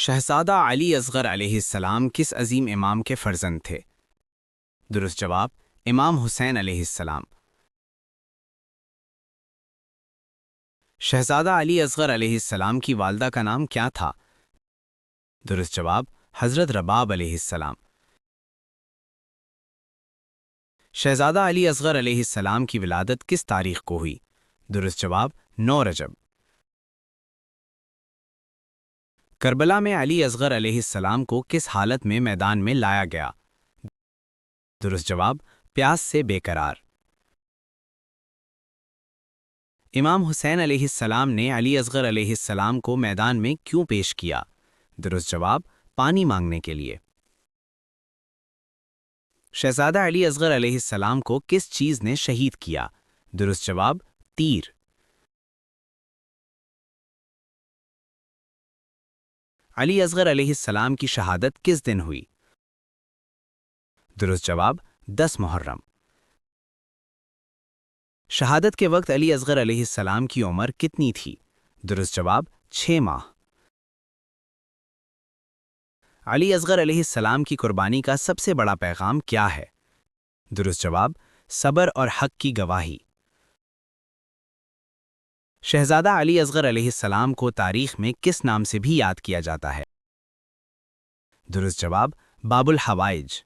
شہزادہ علی اصغر علیہ السلام کس عظیم امام کے فرزند تھے؟ درست جواب امام حسین علیہ السلام۔ شہزادہ علی اصغر علیہ السلام کی والدہ کا نام کیا تھا؟ درست جواب حضرت رباب علیہ السلام۔ شہزادہ علی اصغر علیہ السلام کی ولادت کس تاریخ کو ہوئی؟ درست جواب 9 رجب۔ کربلا میں علی اصغر علیہ السلام کو کس حالت میں میدان میں لایا گیا؟ درست جواب پیاس سے بے قرار۔ امام حسین علیہ السلام نے علی اصغر علیہ السلام کو میدان میں کیوں پیش کیا؟ درست جواب پانی مانگنے کے لیے۔ شہزادہ علی اصغر علیہ السلام کو کس چیز نے شہید کیا؟ درست جواب تیر۔ علی اصغر علیہ السلام کی شہادت کس دن ہوئی؟ درست جواب 10 محرم۔ شہادت کے وقت علی اصغر علیہ السلام کی عمر کتنی تھی؟ درست جواب 6 ماہ۔ علی اصغر علیہ السلام کی قربانی کا سب سے بڑا پیغام کیا ہے؟ درست جواب صبر اور حق کی گواہی۔ شہزادہ علی اصغر علیہ السلام کو تاریخ میں کس نام سے بھی یاد کیا جاتا ہے؟ درست جواب باب الحوائج۔